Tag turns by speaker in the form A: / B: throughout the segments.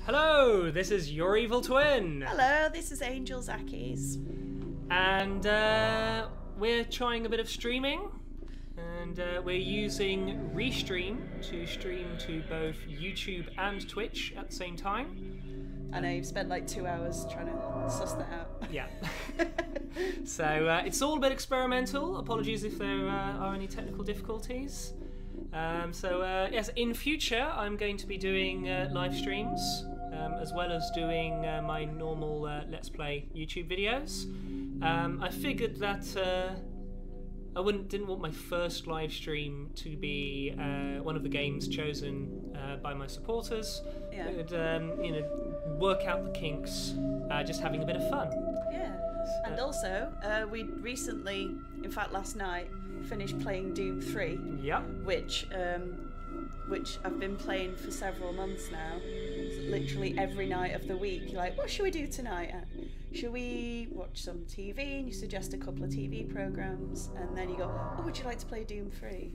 A: Hello, this is your evil twin.
B: Hello, this is Angel Zakis.
A: And we're trying a bit of streaming. And we're using Restream to stream to both YouTube and Twitch at the same time.
B: I know you've spent like 2 hours trying to suss that out.
A: Yeah. So it's all a bit experimental. Apologies if there are any technical difficulties. Yes, in future I'm going to be doing live streams as well as doing my normal Let's Play YouTube videos. I figured that I didn't want my first live stream to be one of the games chosen by my supporters.
B: Yeah.
A: It would, work out the kinks, just having a bit of fun.
B: Yeah. And also, we recently, in fact last night, finished playing Doom 3.
A: Yeah.
B: Which I've been playing for several months now. Literally every night of the week. You're like, what should we do tonight? Should we watch some TV? And you suggest a couple of TV programs, and then you go, oh, would you like to play Doom 3?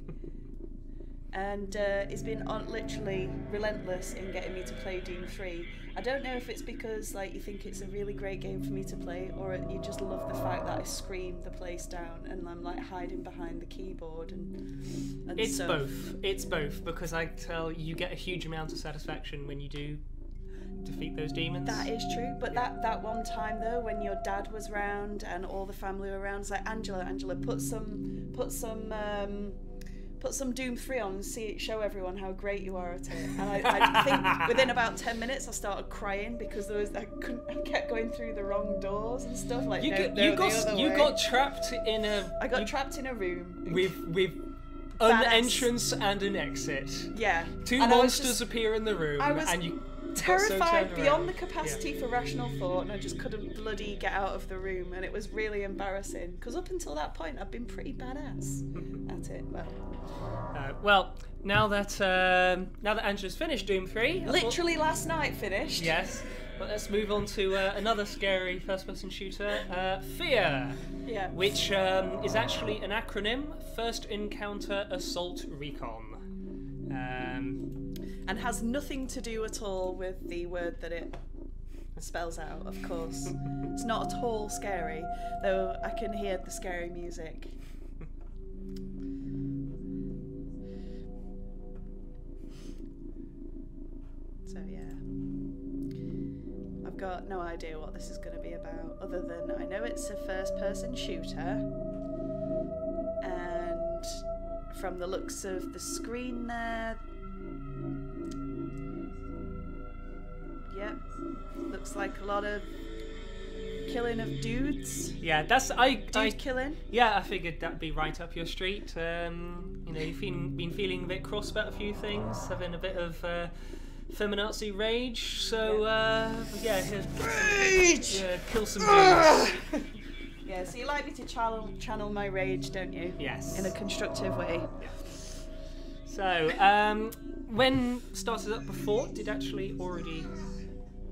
B: And it's been literally relentless in getting me to play Doom 3. I don't know if it's because like you think it's a really great game for me to play, or you just love the fact that I scream the place down and I'm like hiding behind the keyboard and
A: it's
B: stuff.
A: both. It's both, because I tell you get a huge amount of satisfaction when you do defeat those demons.
B: That is true, but that one time though, when your dad was round and all the family were around, it's like, Angela, put some Doom 3 on and show everyone how great you are at it. And I think within about 10 minutes I started crying because I kept going through the wrong doors and stuff. Like
A: you got trapped in a.
B: I got trapped in a room
A: with an entrance and an exit.
B: Yeah.
A: Two monsters appear in the room, and you.
B: Terrified beyond the capacity for rational thought, and I just couldn't bloody get out of the room, and it was really embarrassing because up until that point I've been pretty badass at it.
A: Well, now that Angela's finished Doom 3,
B: literally last night finished.
A: Yes, but let's move on to another scary first-person shooter, F.E.A.R.
B: Yeah.
A: Which is actually an acronym: First Encounter Assault Recon.
B: And has nothing to do at all with the word that it spells out, of course. It's not at all scary, though I can hear the scary music. So yeah. I've got no idea what this is going to be about, other than I know it's a first-person shooter, and from the looks of the screen there, yep, looks like a lot of killing of dudes.
A: Yeah, that's
B: dude killing.
A: Yeah, I figured that'd be right up your street. You've been feeling a bit cross about a few things, having a bit of feminazi rage. So
B: rage.
A: Yeah, kill some dudes.
B: Yeah, so you like me to channel my rage, don't you?
A: Yes.
B: In a constructive way.
A: Yeah. So, when started up before, did actually already.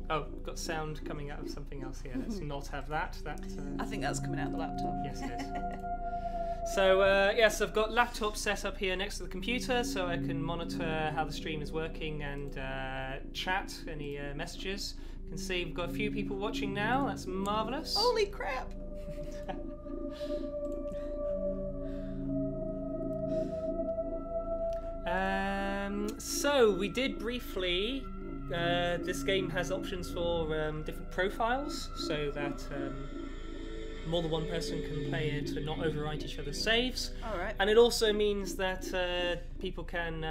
A: Oh, got sound coming out of something else here. Let's not have that.
B: I think that's coming out the laptop.
A: Yes, it is. So, yes, I've got laptop set up here next to the computer so I can monitor how the stream is working and chat any messages. You can see we've got a few people watching now. That's marvellous.
B: Holy crap!
A: So, we did briefly. This game has options for different profiles, so that more than one person can play it and not overwrite each other's saves.
B: Alright.
A: And it also means that people can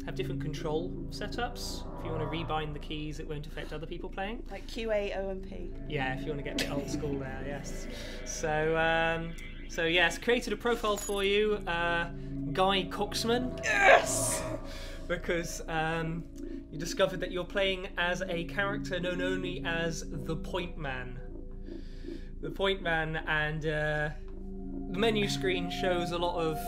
A: have different control setups. If you want to rebind the keys, it won't affect other people playing.
B: Like QA, O, and P.
A: Yeah, if you want to get a bit old school there, yes. So yes, created a profile for you, Guy Coxman.
B: Yes!
A: Because you discovered that you're playing as a character known only as the Point Man. The Point Man, and the menu screen shows a lot of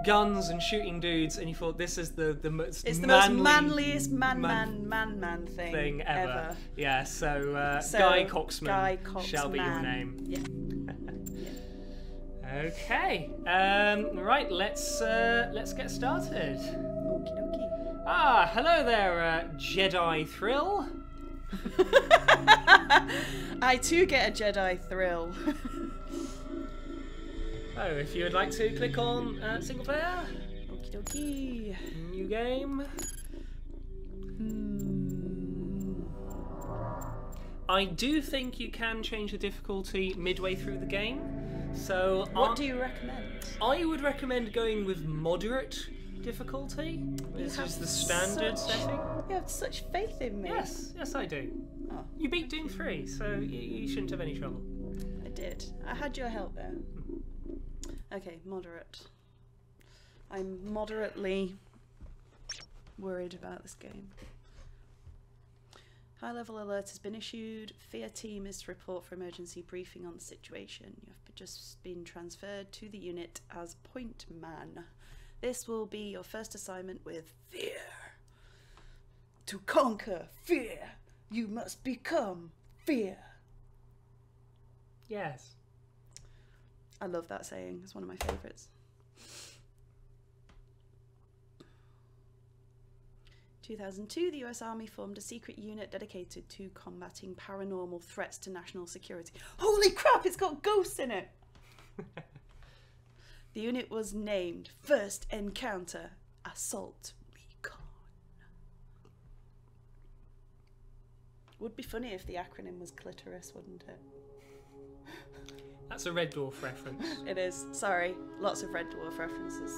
A: guns and shooting dudes, and you thought this is the most
B: it's the most manliest man thing ever.
A: Yeah, so Guy Coxman shall be your name.
B: Yeah.
A: Okay. Right. Let's get started.
B: Okie dokie.
A: Ah, hello there, Jedi Thrill.
B: I too get a Jedi thrill.
A: Oh, if you would like to click on single player.
B: Okie dokie.
A: New game. I do think you can change the difficulty midway through the game. So
B: what do you recommend?
A: I would recommend going with moderate difficulty. This is the standard setting.
B: You have such faith in me.
A: Yes, I do.
B: Oh.
A: You beat Doom 3, so you shouldn't have any trouble.
B: I did. I had your help there. Okay, moderate. I'm moderately worried about this game. High-level alert has been issued. F.E.A.R team is to report for emergency briefing on the situation. You have just been transferred to the unit as point man. This will be your first assignment with F.E.A.R. To conquer fear, you must become fear.
A: Yes.
B: I love that saying. It's one of my favourites. 2002, the US Army formed a secret unit dedicated to combating paranormal threats to national security. Holy crap, it's got ghosts in it! The unit was named First Encounter Assault Recon. Would be funny if the acronym was clitoris, wouldn't it?
A: That's a Red Dwarf reference.
B: It is. Sorry. Lots of Red Dwarf references.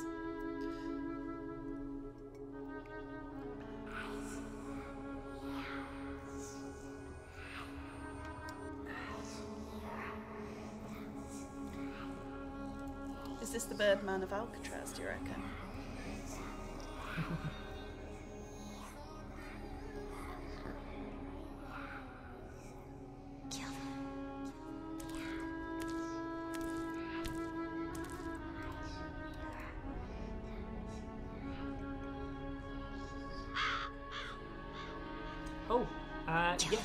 B: Is this the Birdman of Alcatraz, do you reckon?
A: Yes.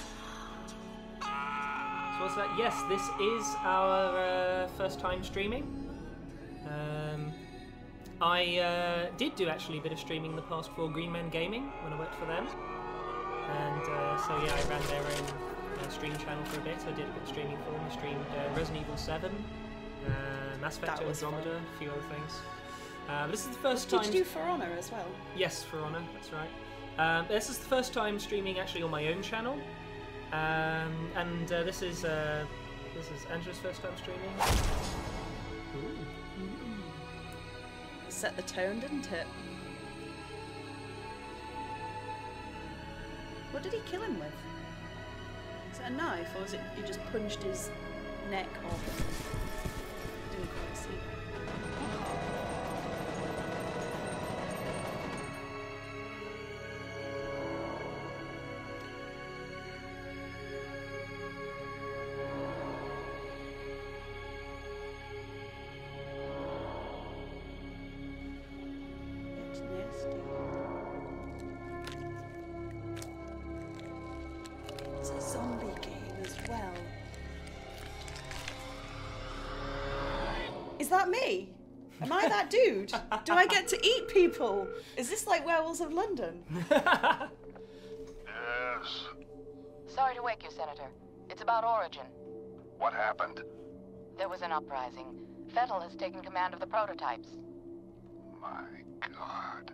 A: So what's that? Yes, this is our first time streaming. I did do actually a bit of streaming in the past for Green Man Gaming when I worked for them. And so yeah, I ran their own stream channel for a bit. I did a bit of streaming for them. I streamed Resident Evil 7, Mass Effect Andromeda, a few other things. But this is the first time...
B: Did you do For Honor as well?
A: Yes, For Honor, that's right. This is the first time streaming actually on my own channel, and this is Angela's first time streaming. Ooh.
B: Set the tone, didn't it? What did he kill him with? Is it a knife, or was it you just punched his neck off? Didn't quite see. It's a zombie game as well. Is that me? Am I that dude? Do I get to eat people? Is this like Werewolves of London?
C: Yes.
D: Sorry to wake you, Senator. It's about Origin.
C: What happened?
D: There was an uprising. F.E.A.R has taken command of the prototypes.
C: My God.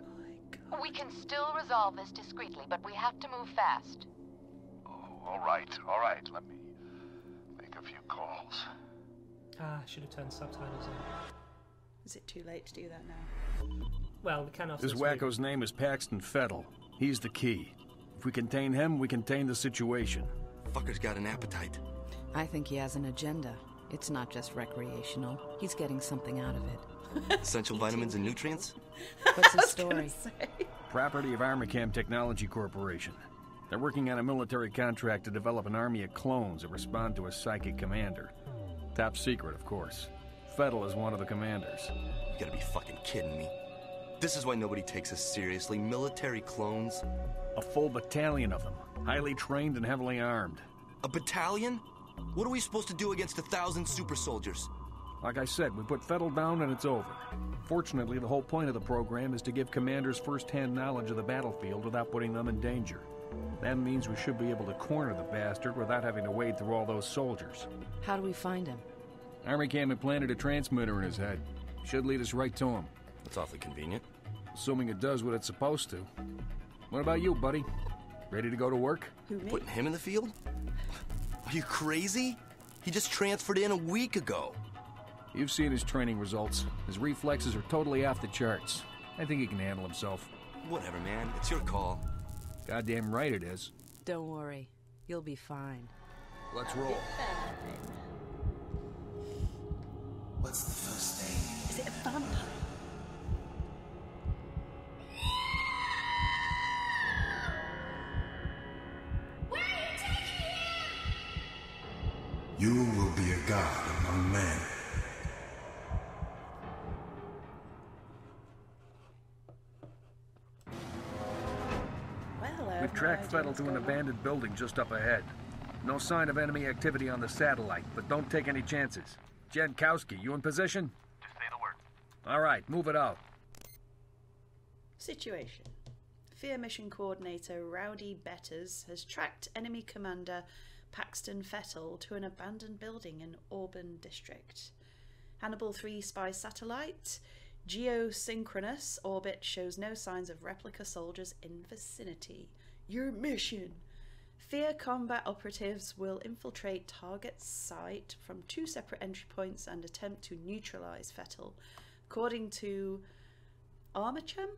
D: We can still resolve this discreetly, but we have to move fast.
C: Oh, all right. Let me make a few calls.
A: I should have turned subtitles on.
B: Is it too late to do that now?
A: Well, we can after
E: This wacko's name is Paxton Fettel. He's the key. If we contain him, we contain the situation.
F: Fucker's got an appetite.
G: I think he has an agenda. It's not just recreational. He's getting something out of it.
F: Essential vitamins and nutrients?
G: What's his story?
E: Property of Armacam Technology Corporation. They're working on a military contract to develop an army of clones that respond to a psychic commander. Top secret, of course. Fettel is one of the commanders.
F: You gotta be fucking kidding me. This is why nobody takes us seriously. Military clones?
E: A full battalion of them. Highly trained and heavily armed.
F: A battalion? What are we supposed to do against 1,000 super soldiers?
E: Like I said, we put Fettel down and it's over. Fortunately, the whole point of the program is to give commanders first-hand knowledge of the battlefield without putting them in danger. That means we should be able to corner the bastard without having to wade through all those soldiers.
G: How do we find him?
E: Army Cam implanted a transmitter in his head. Should lead us right to him.
F: That's awfully convenient.
E: Assuming it does what it's supposed to. What about you, buddy? Ready to go to work?
B: Who, me?
F: Putting him in the field? Are you crazy? He just transferred in a week ago.
E: You've seen his training results. His reflexes are totally off the charts. I think he can handle himself.
F: Whatever, man. It's your call.
E: Goddamn right it is.
G: Don't worry. You'll be fine.
E: Let's roll.
H: What's the first thing?
B: Is it a vampire?
I: Where are you taking him?
H: You will be a god among men.
E: We've tracked Fettel to an abandoned building just up ahead. No sign of enemy activity on the satellite, but don't take any chances. Jankowski, you in position?
C: Just say the word.
E: All right, move it out.
B: Situation. F.E.A.R mission coordinator Rowdy Betters has tracked enemy commander Paxton Fettel to an abandoned building in Auburn District. Hannibal 3 spy satellite. Geosynchronous orbit shows no signs of replica soldiers in vicinity. Your mission. F.E.A.R combat operatives will infiltrate target site from 2 separate entry points and attempt to neutralize Fettel. According to Armachum?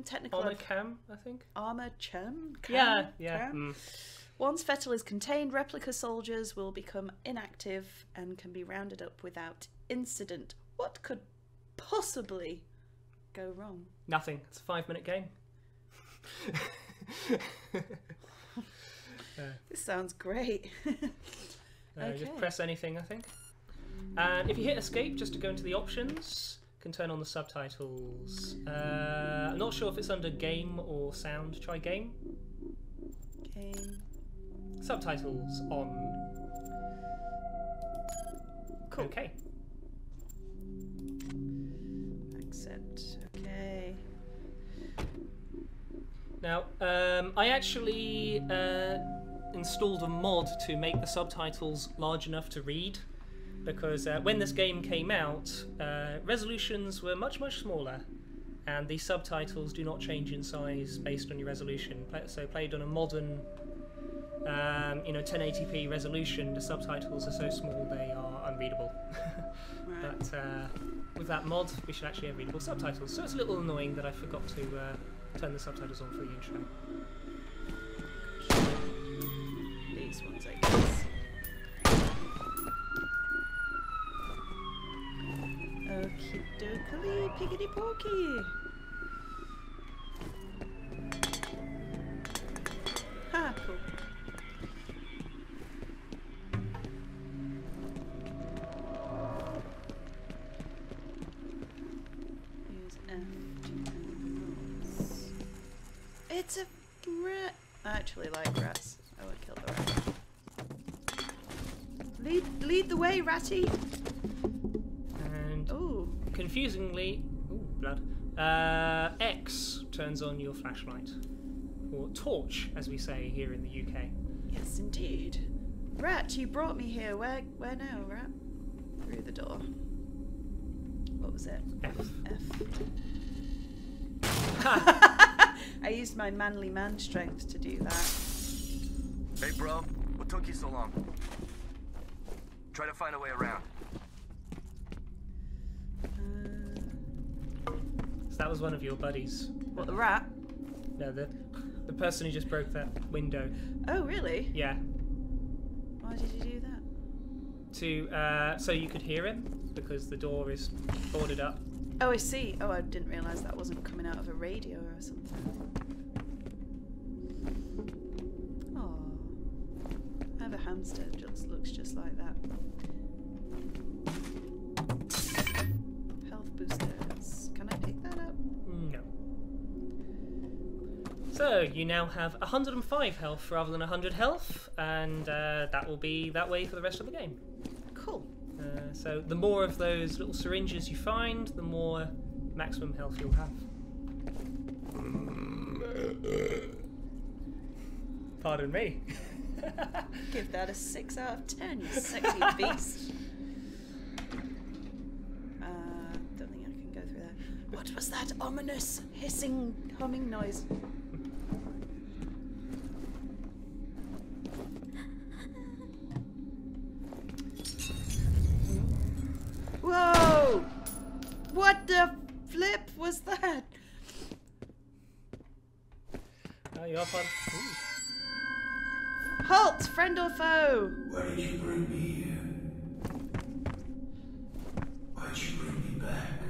B: Technical...
A: Armacham, I think?
B: Armachum?
A: Yeah.
B: Once Fettel is contained, replica soldiers will become inactive and can be rounded up without incident. What could possibly go wrong?
A: Nothing. It's a 5-minute game.
B: This sounds great. Okay.
A: Just press anything, I think. And if you hit escape, just to go into the options, you can turn on the subtitles. I'm not sure if it's under game or sound. Try game.
B: Game.
A: Subtitles on.
B: Cool.
A: Okay.
B: Accept. Okay.
A: Now, I actually installed a mod to make the subtitles large enough to read, because when this game came out, resolutions were much smaller, and the subtitles do not change in size based on your resolution. So played on a modern 1080p resolution, the subtitles are so small they are unreadable.
B: Right.
A: But with that mod, we should actually have readable subtitles. So it's a little annoying that I forgot to turn the subtitles on for the intro.
B: These ones, I guess. Okie dokie, piggity porky. Ha, cool. Use F to advance. It's a rat. I actually like rats. I would kill the rat. Lead the way, ratty.
A: And
B: Ooh.
A: confusingly, blood. X turns on your flashlight, or torch, as we say here in the UK.
B: Yes, indeed. Rat, you brought me here. Where now, rat? Through the door. What was it?
A: F.
B: I used my manly man strength to do that.
F: Hey, bro. What took you so long? Try to find a way around.
A: So that was one of your buddies.
B: What, the rat?
A: No, the person who just broke that window.
B: Oh, really?
A: Yeah.
B: Why did you do that?
A: So you could hear him, because the door is boarded up.
B: Oh, I see. Oh, I didn't realise that wasn't coming out of a radio or something. Oh, I have a hamster. It just looks just like that. Health boosters. Can I pick that up?
A: No. So you now have 105 health rather than 100 health, and that will be that way for the rest of the game.
B: Cool.
A: So the more of those little syringes you find, the more maximum health you'll have. Pardon me.
B: Give that a 6 out of 10, you sexy beast. Don't think I can go through that. What was that ominous, hissing, humming noise? Whoa! What the flip was that?
A: Oh, you're fun.
B: Halt! Friend or foe?
H: Why did you bring me here? Why'd you bring me back?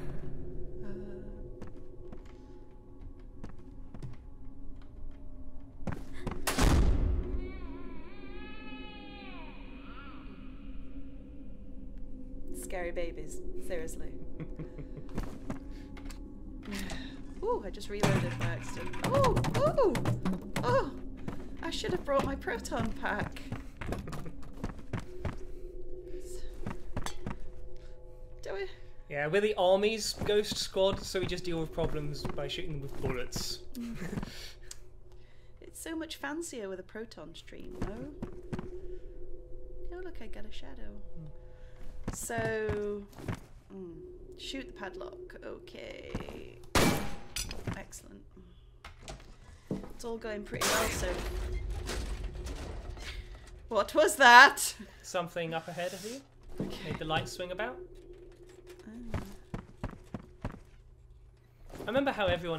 B: Scary babies, seriously. Ooh, I just reloaded by accident. Oh, oh, oh! I should have brought my proton pack. Do we?
A: Yeah, we're the Army's ghost squad, so we just deal with problems by shooting them with bullets.
B: It's so much fancier with a proton stream, no? Oh, look, I got a shadow. So, shoot the padlock. Okay. Excellent. It's all going pretty well, so... What was that?
A: Something up ahead of you? Made the lights swing about? I remember how everyone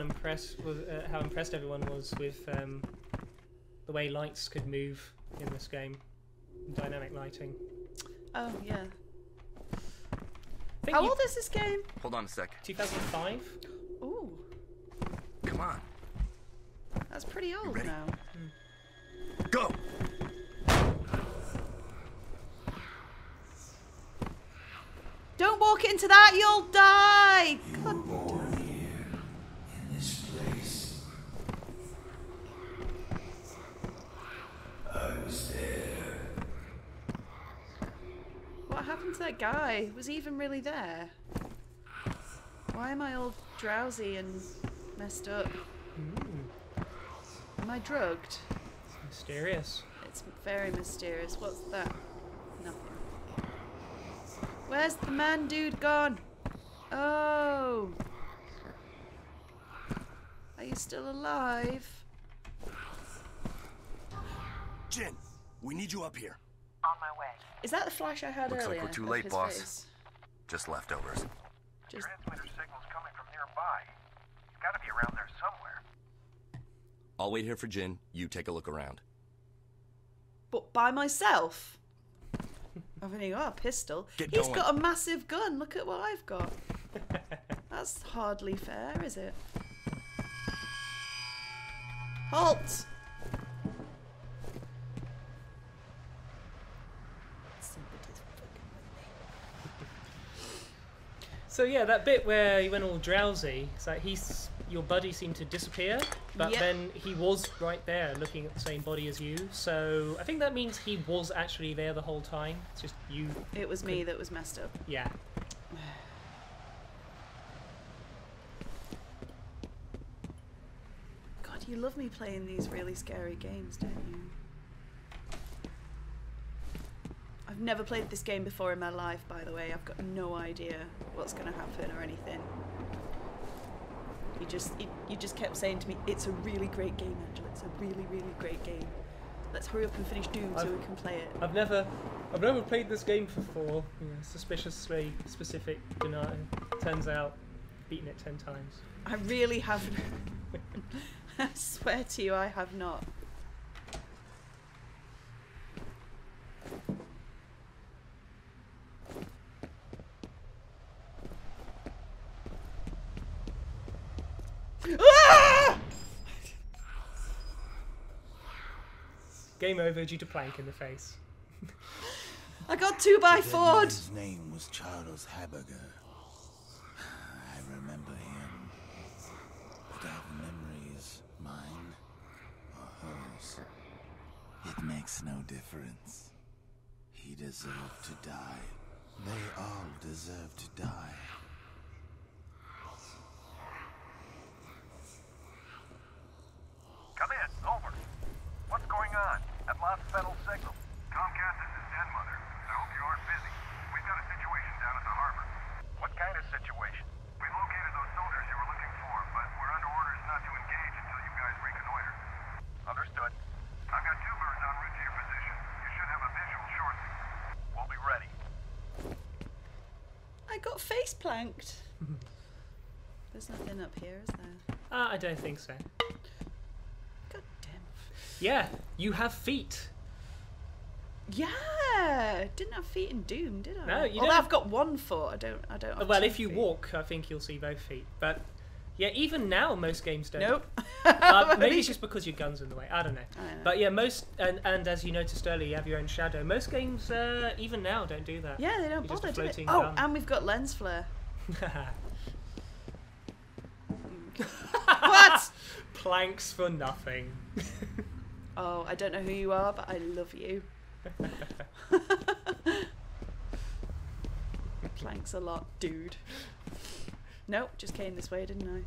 A: how impressed everyone was with the way lights could move in this game. Dynamic lighting.
B: Oh, yeah. How old is this game?
F: Hold on a sec.
A: 2005?
B: Ooh.
F: Come on.
B: That's pretty old now.
F: Go!
B: Don't walk into that, you'll die!
H: You were born here, in this place. I was there.
B: What happened to that guy? Was he even really there? Why am I all drowsy and messed up? Am I drugged?
A: Mysterious.
B: It's very mysterious. What's that? Nothing. Where's the man dude gone? Oh. Are you still alive?
F: Jin, we need you up here.
D: On my way.
B: Is that the flash I had
F: Looks like
B: earlier?
F: we're too
B: of
F: late,
B: his
F: boss.
B: face?
F: Just leftovers.
B: Just...
C: Transmitter signal's coming from nearby. It's gotta be around there somewhere.
F: I'll wait here for Jin. You take a look around.
B: But by myself? I've only got a pistol.
F: Get
B: He's
F: going.
B: got a massive gun. Look at what I've got. That's hardly fair, is it? Halt!
A: So yeah, that bit where you went all drowsy, it's like your buddy seemed to disappear, but
B: Yep.
A: then he was right there looking at the same body as you, so I think that means he was actually there the whole time. It's just you.
B: It was me that was messed up.
A: Yeah.
B: God, you love me playing these really scary games, don't you? I've never played this game before in my life, by the way. I've got no idea what's going to happen or anything. You just kept saying to me, it's a really great game, Angela. It's a really, really great game. Let's hurry up and finish Doom so we can play it.
A: I've never played this game before. Suspiciously specific. Turns out, beaten it 10 times.
B: I really haven't. I swear to you, I have not. Ah!
A: Game over due to plank in the face.
B: I got 2x4'd.
H: His name was Charles Haberger. I remember him. But our memories, mine or hers, it makes no difference. He deserved to die. They all deserve to die.
C: Come in, over. What's going on? lost Fennel's signal. Comcast, this is Den Mother. I hope you aren't busy. We've got a situation down at the harbor. What kind of situation? We located those soldiers you were looking for, but we're under orders not to engage until you guys reconnoiter. Understood. I've got 2 birds en route to your position. You should have a visual shortly. We'll be ready.
B: I got face planked. There's nothing up here, is there?
A: I don't think so.
B: God damn.
A: Yeah, you have feet.
B: Yeah, didn't have feet in Doom, did I?
A: No, you
B: Although
A: don't.
B: I've got 1 foot. I don't have
A: Well,
B: 2
A: if you
B: feet.
A: walk, I think you'll see both feet. But yeah, even now most games don't.
B: Nope.
A: Maybe it's just because your gun's in the way. I don't know. But yeah, most and as you noticed earlier, you have your own shadow. Most games, even now, don't do that.
B: Yeah, they don't
A: You're just a
B: bother, do it?
A: floating
B: Oh,
A: gun.
B: and we've got lens flare. What?
A: Planks for nothing.
B: Oh, I don't know who you are, but I love you. Planks a lot, dude. Nope, just came this way, didn't I?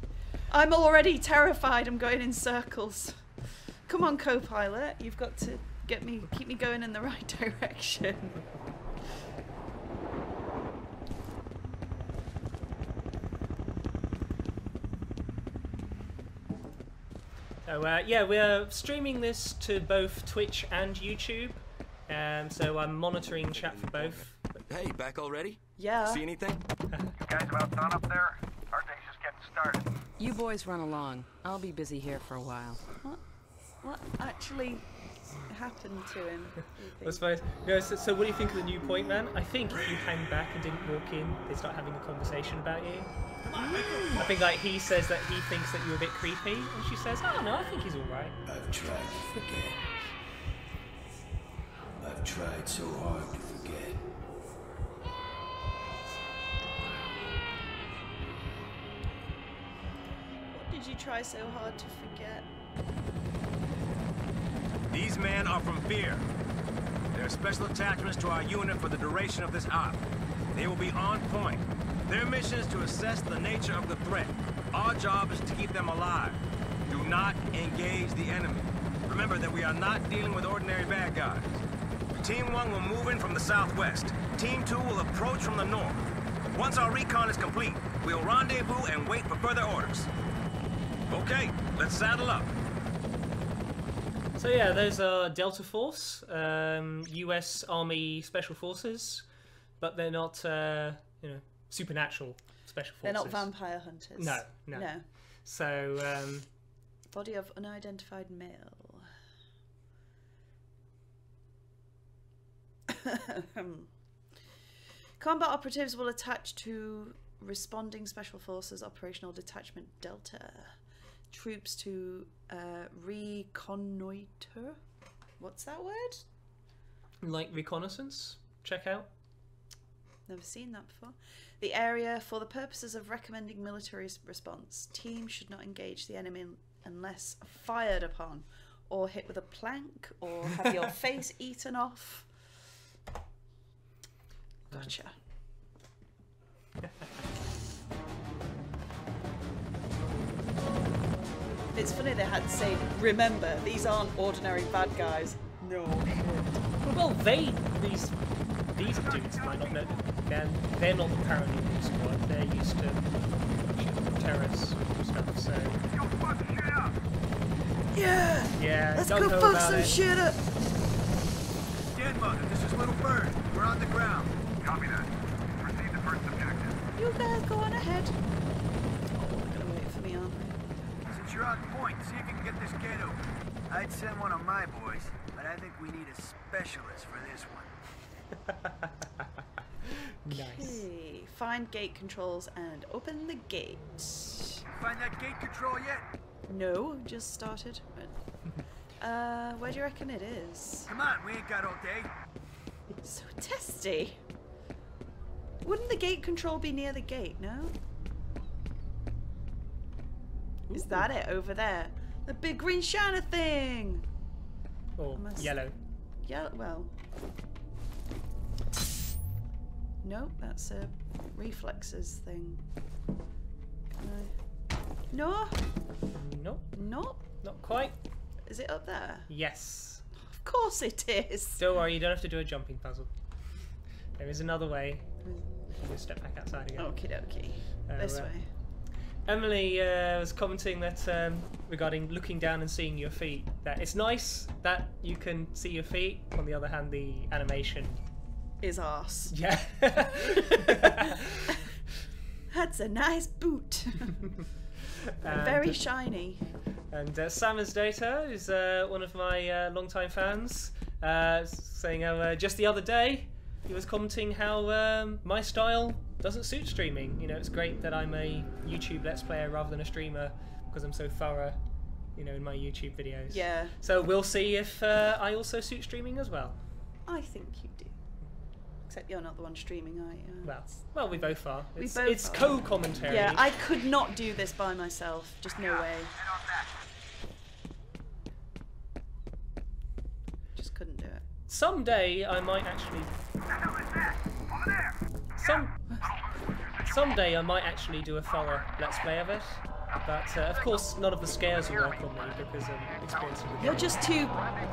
B: I'm already terrified. I'm going in circles. Come on, co-pilot. You've got to keep me going in the right direction.
A: So yeah, we're streaming this to both Twitch and YouTube. So I'm monitoring chat for both.
F: Hey, back already?
B: Yeah.
F: See anything?
C: You guys about done up there? Our day's just getting started.
G: You boys run along. I'll be busy here for a while.
B: What actually happened to him?
A: I suppose. No, so what do you think of the new point, man? I think if you hang back and didn't walk in, they start having a conversation about you. I think like he says that he thinks that you're a bit creepy, and she says, "Oh no, I think he's all right."
H: I've tried to forget. I've tried so hard to forget.
B: What did you try so hard to forget?
J: These men are from F.E.A.R. They're special attachments to our unit for the duration of this op. They will be on point. Their mission is to assess the nature of the threat. Our job is to keep them alive. Do not engage the enemy. Remember that we are not dealing with ordinary bad guys. Team 1 will move in from the southwest. Team 2 will approach from the north. Once our recon is complete, we'll rendezvous and wait for further orders. Okay, let's saddle up.
A: So yeah, those are Delta Force, U.S. Army Special Forces, but they're not, supernatural special forces.
B: They're not vampire hunters.
A: No. So,
B: Body of unidentified male. Combat operatives will attach to responding special forces operational detachment Delta. Troops to reconnoiter. What's that word?
A: like reconnaissance, check out.
B: Never seen that before. The area for the purposes of recommending military response. Team should not engage the enemy unless fired upon, or hit with a plank, or have your face eaten off. Gotcha. It's funny they had to say, remember, these aren't ordinary bad guys. No shit.
A: Well, these dudes might not know. They're not the paranormal squad. They're used to terrorists and stuff. So yeah,
B: Let's
A: don't
B: go
A: know
B: fuck
A: about
B: some
A: it.
B: shit up.
J: Den Mother, this is Little Bird. We're on the ground.
C: Copy that. Proceed to first objective.
B: You guys go on ahead. Oh, they're gonna wait for me, aren't they?
J: Since you're on point, see if you can get this gate open. I'd send one of my boys, but I think we need a specialist for this one.
A: Nice.
B: Okay, find gate controls and open the gate.
J: Find that gate control yet?
B: No, just started. Where do you reckon it is?
J: Come on, we ain't got all day.
B: So testy. Wouldn't the gate control be near the gate, no? Is that it over there? The big green shiner thing!
A: Or
B: Must-
A: yellow.
B: Yeah, well. Nope, that's a reflexes thing. Can I? No?
A: Nope,
B: Nope.
A: not quite.
B: Is it up there?
A: Yes.
B: Of course it is.
A: Don't worry, you don't have to do a jumping puzzle. There is another way. Just step back outside again.
B: Okie dokie. This way.
A: Emily was commenting that regarding looking down and seeing your feet, that it's nice that you can see your feet. On the other hand, the animation
B: is arse.
A: Yeah.
B: That's a nice boot. Very shiny.
A: And Samus Data is one of my longtime fans, saying how just the other day he was commenting how my style doesn't suit streaming. You know, it's great that I'm a YouTube Let's Player rather than a streamer because I'm so thorough, you know, in my YouTube videos.
B: Yeah.
A: So we'll see if I also suit streaming as well.
B: I think you do. Except you're not the one streaming, are you?
A: Well, we both are. It's
B: We both are.
A: co-commentary.
B: Yeah, I could not do this by myself. Just no way. Just couldn't do it.
A: Someday I might actually. Someday I might actually do a thorough Let's Play of it, but of course none of the scares will work on me because I'm experiencing the game.
B: You're just too,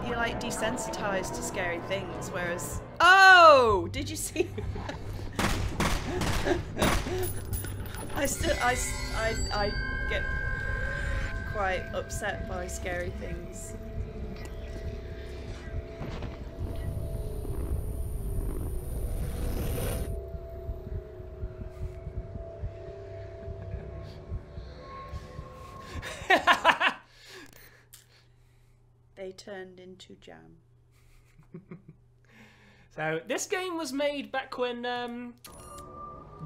B: you're like desensitized to scary things, whereas... Oh! Did you see? I get quite upset by scary things. They turned into jam.
A: So this game was made back when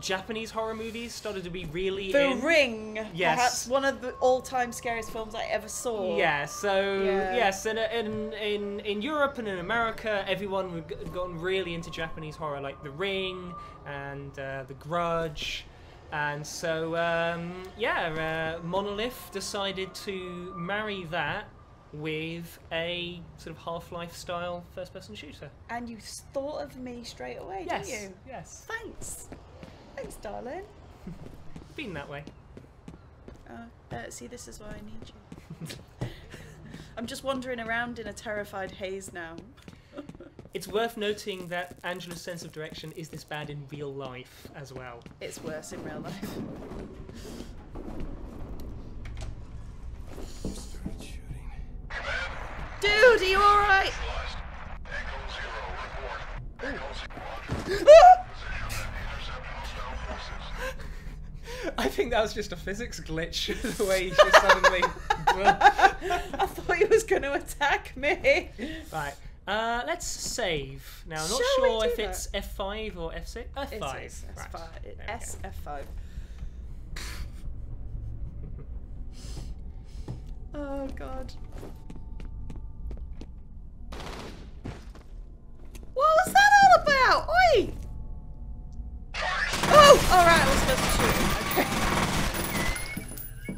A: Japanese horror movies started to be really
B: The Ring,
A: yes,
B: perhaps one of the all-time scariest films I ever saw.
A: Yeah. So yes, in Europe and in America, everyone had gotten really into Japanese horror, like The Ring and The Grudge. And so, Monolith decided to marry that with a sort of Half-Life style first-person shooter.
B: And you thought of me straight away,
A: Yes,
B: didn't you?
A: yes.
B: Thanks. Thanks, darling.
A: Been that way.
B: See, this is why I need you. I'm just wandering around in a terrified haze now.
A: It's worth noting that Angela's sense of direction is this bad in real life as well.
B: It's worse in real life. Dude, are you alright?
A: I think that was just a physics glitch, the way he just suddenly...
B: I thought he was going to attack me.
A: Right. Let's save. Now, I'm not
B: Shall we
A: sure
B: do
A: if
B: that?
A: it's F5 or F6. F5.
B: It is
A: Right.
B: F5.
A: There we go.
B: SF5. Oh, God. What was that all about? Oi! Oh! Alright, I was supposed to shoot him. Okay.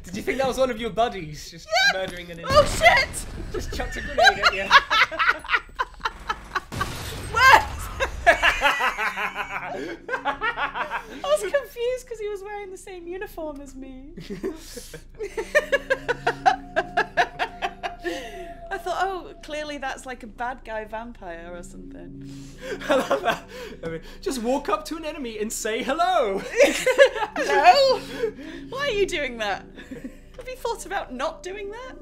A: Did you think that was one of your buddies just murdering an
B: Oh, shit!
A: Just chucked a grenade at you.
B: What? I was confused because he was wearing the same uniform as me. I thought, oh, clearly that's like a bad guy vampire or something.
A: I love that. I mean, just walk up to an enemy and say hello.
B: Hello? Why are you doing that? Have you thought about not doing that?